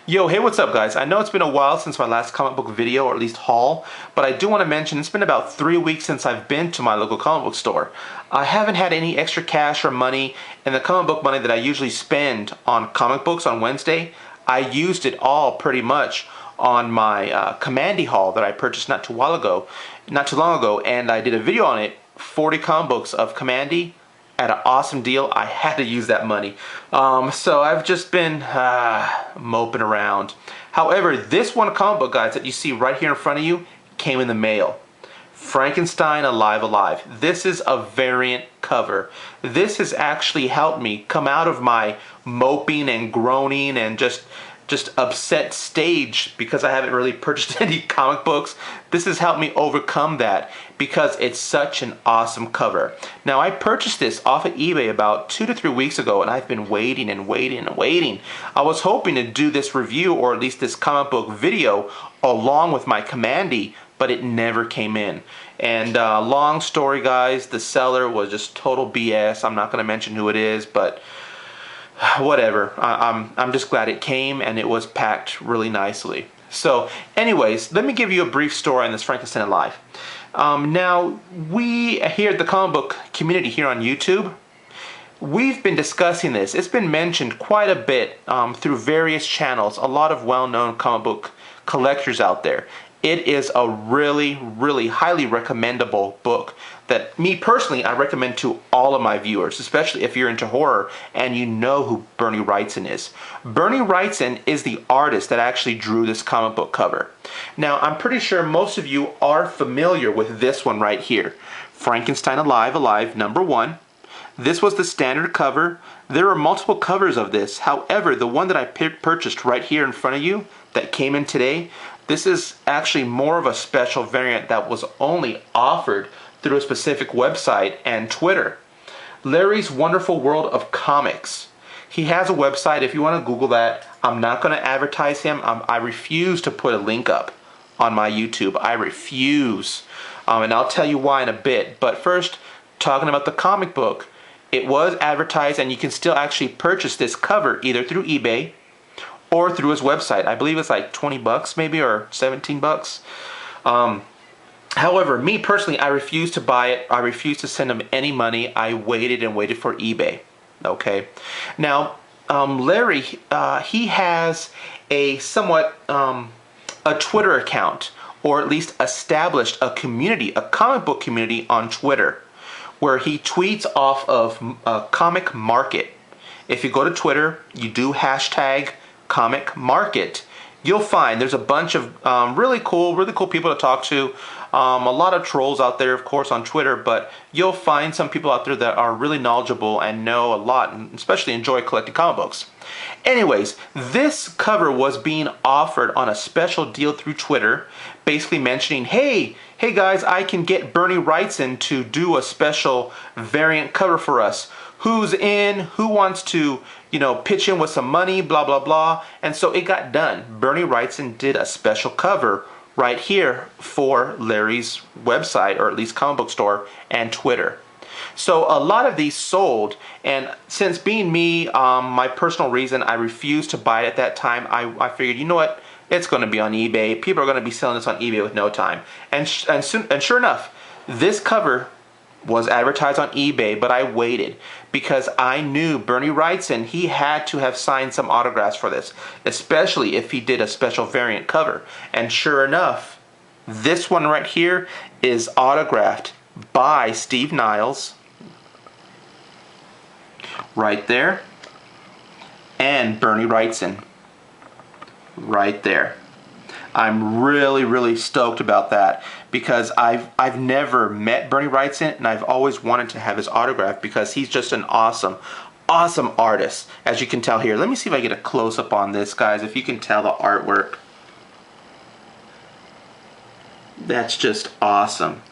Yo, hey, what's up, guys? I know it's been a while since my last comic book video, or at least haul, but I do want to mention it's been about 3 weeks since I've been to my local comic book store. I haven't had any extra cash or money, and the comic book money that I usually spend on comic books on Wednesday, I used it all pretty much on my Commandy haul that I purchased not too long ago, and I did a video on it, 40 comic books of Commandy at an awesome deal. I had to use that money. So I've just been moping around. However, this one comic book, guys, that you see right here in front of you came in the mail. Frankenstein Alive. This is a variant cover. This has actually helped me come out of my moping and groaning and just upset stage because I haven't really purchased any comic books. This has helped me overcome that because it's such an awesome cover. Now, I purchased this off of eBay about 2 to 3 weeks ago, and I've been waiting and waiting and waiting. I was hoping to do this review, or at least this comic book video, along with my Commandy, but it never came in. And long story, guys, the seller was just total BS. I'm not going to mention who it is, but whatever. I'm just glad it came and it was packed really nicely. So anyways, let me give you a brief story on this Frankenstein Alive. Now, we here at the comic book community here on YouTube, we've been discussing this. It's been mentioned quite a bit through various channels, a lot of well-known comic book collectors out there. It is a really, really highly recommendable book that me personally, I recommend to all of my viewers, especially if you're into horror and you know who Bernie Wrightson is. Bernie Wrightson is the artist that actually drew this comic book cover. Now, I'm pretty sure most of you are familiar with this one right here. Frankenstein Alive, #1. This was the standard cover. There are multiple covers of this. However, the one that I purchased right here in front of you that came in today, this is actually more of a special variant that was only offered through a specific website and Twitter. Larry's Wonderful World of Comics. He has a website. If you want to Google that, I'm not going to advertise him. I refuse to put a link up on my YouTube. I refuse. And I'll tell you why in a bit. But first, talking about the comic book, it was advertised and you can still actually purchase this cover either through eBay or through his website. I believe it's like 20 bucks maybe, or 17 bucks. However, me personally, I refuse to buy it. I refuse to send him any money. I waited and waited for eBay. Okay. Now, Larry, he has a somewhat, a Twitter account, or at least established a community, a comic book community on Twitter, where he tweets off of Comic Market. If you go to Twitter, you do hashtag Comic Market, you'll find there's a bunch of really cool people to talk to. A lot of trolls out there, of course, on Twitter, but you'll find some people out there that are really knowledgeable and know a lot, and especially enjoy collecting comic books. Anyways, this cover was being offered on a special deal through Twitter, basically mentioning, hey guys, I can get Bernie Wrightson to do a special variant cover for us. Who's in? Who wants to, pitch in with some money, blah, blah, blah. And so it got done. Bernie Wrightson did a special cover right here for Larry's website, or at least comic book store, and Twitter. So a lot of these sold, and since being me, my personal reason, I refused to buy it at that time. I figured, you know what, it's going to be on eBay. People are going to be selling this on eBay with no time. And sure enough, this cover was advertised on eBay, but I waited because I knew Bernie Wrightson, he had to have signed some autographs for this, especially if he did a special variant cover. And sure enough, this one right here is autographed by Steve Niles, right there, and Bernie Wrightson, right there. I'm really, really stoked about that because I've never met Bernie Wrightson, and I've always wanted to have his autograph because he's just an awesome artist, as you can tell here. Let me see if I get a close-up on this, guys, if you can tell the artwork. That's just awesome.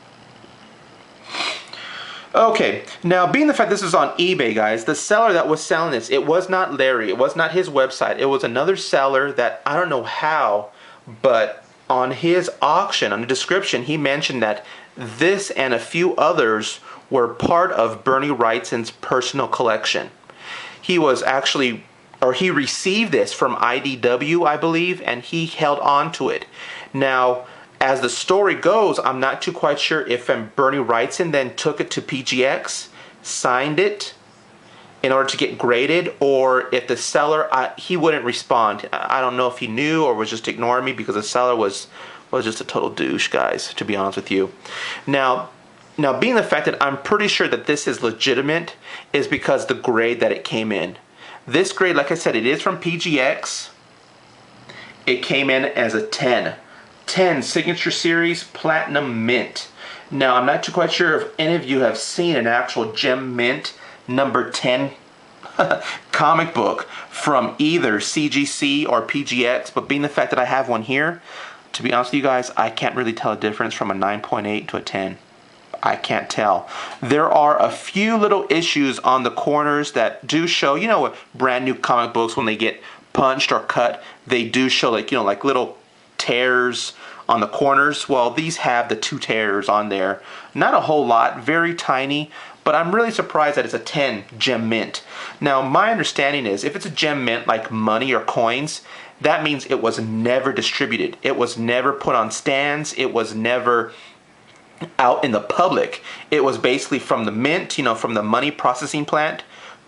Okay, now being the fact this is on eBay, guys, the seller that was selling this, it was not Larry, it was not his website, it was another seller that I don't know how, but on his auction, on the description, he mentioned that this and a few others were part of Bernie Wrightson's personal collection. He was actually or he received this from IDW, I believe, and he held on to it. Now, as the story goes, I'm not too quite sure if Bernie Wrightson then took it to PGX, signed it in order to get graded, or if the seller, he wouldn't respond. I don't know if he knew or was just ignoring me, because the seller was just a total douche, guys, to be honest with you. Now, being the fact that I'm pretty sure that this is legitimate is because the grade that it came in. This grade, like I said, it is from PGX. It came in as a 10. 10 Signature Series Platinum Mint. Now, I'm not too quite sure if any of you have seen an actual Gem Mint number 10 comic book from either CGC or PGX, but being the fact that I have one here, to be honest with you guys, I can't really tell a difference from a 9.8 to a 10. I can't tell. There are a few little issues on the corners that do show, you know, with brand new comic books, when they get punched or cut, they do show, like, you know, like little tears on the corners. Well, these have the 2 tears on there. Not a whole lot, very tiny, but I'm really surprised that it's a 10 Gem Mint. Now, my understanding is if it's a Gem Mint like money or coins, that means it was never distributed. It was never put on stands. It was never out in the public. It was basically from the mint, you know, from the money processing plant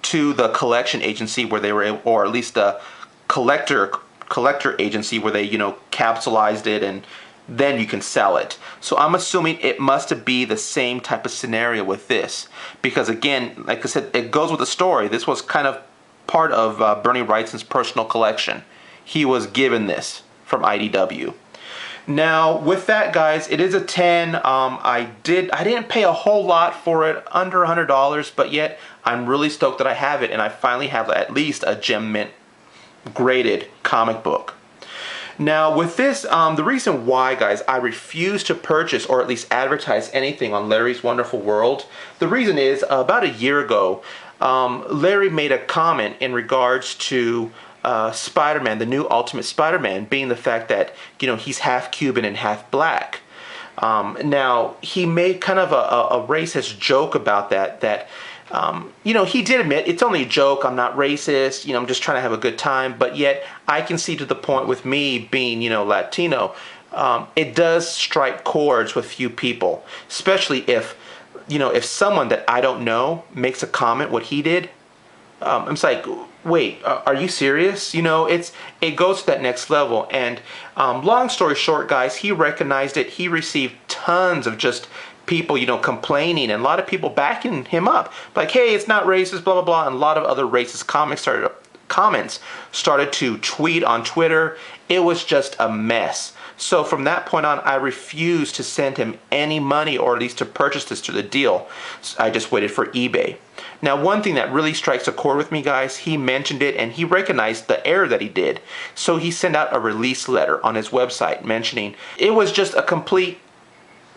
to the collection agency where they were, or at least the collector agency where they, you know, capsulized it, and then you can sell it. So I'm assuming it must be the same type of scenario with this, because again, like I said, it goes with the story. This was kind of part of Bernie Wrightson's personal collection. He was given this from IDW. Now, with that, guys, it is a 10. I didn't pay a whole lot for it, under $100, but yet I'm really stoked that I have it, and I finally have at least a Gem Mint graded comic book. Now, with this, the reason why, guys, I refuse to purchase or at least advertise anything on Larry's Wonderful World, the reason is about a year ago, Larry made a comment in regards to Spider-Man, the new Ultimate Spider-Man, being the fact that, you know, he's half Cuban and half black. Now, he made kind of a racist joke about that, you know, he did admit, it's only a joke, I'm not racist, you know, I'm just trying to have a good time, but yet I can see to the point with me being, you know, Latino, it does strike chords with few people, especially if, you know, if someone that I don't know makes a comment what he did. It's like, wait, are you serious? You know, it goes to that next level. And long story short, guys, he recognized it. He received tons of just people, you know, complaining, and a lot of people backing him up, like, hey, it's not racist, blah blah blah. And a lot of other racist comments started to tweet on Twitter. It was just a mess. So from that point on, I refused to send him any money, or at least to purchase this through the deal. I just waited for eBay. Now, one thing that really strikes a chord with me, guys, he mentioned it and he recognized the error that he did. So he sent out a release letter on his website mentioning it was just a complete,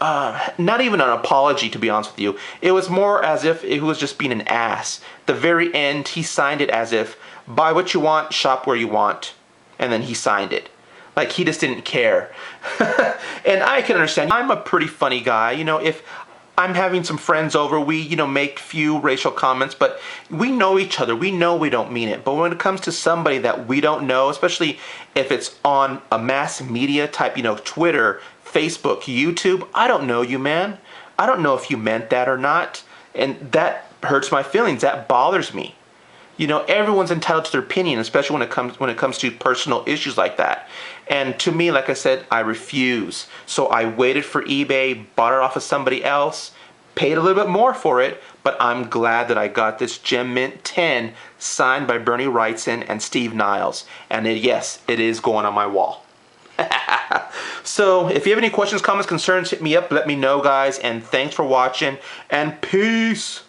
not even an apology, to be honest with you. It was more as if it was just being an ass. The very end, he signed it as if, buy what you want, shop where you want. And then he signed it. Like, he just didn't care. And I can understand. I'm a pretty funny guy. You know, if I'm having some friends over, we, you know, make few racial comments, but we know each other. We know we don't mean it. But when it comes to somebody that we don't know, especially if it's on a mass media type, you know, Twitter, Facebook, YouTube, I don't know you, man. I don't know if you meant that or not. And that hurts my feelings. That bothers me. You know, everyone's entitled to their opinion, especially when it comes to personal issues like that. And to me, like I said, I refuse. So I waited for eBay, bought it off of somebody else, paid a little bit more for it, but I'm glad that I got this Gem Mint 10 signed by Bernie Wrightson and Steve Niles. And yes, it is going on my wall. So if you have any questions, comments, concerns, hit me up, let me know, guys. And thanks for watching, and peace.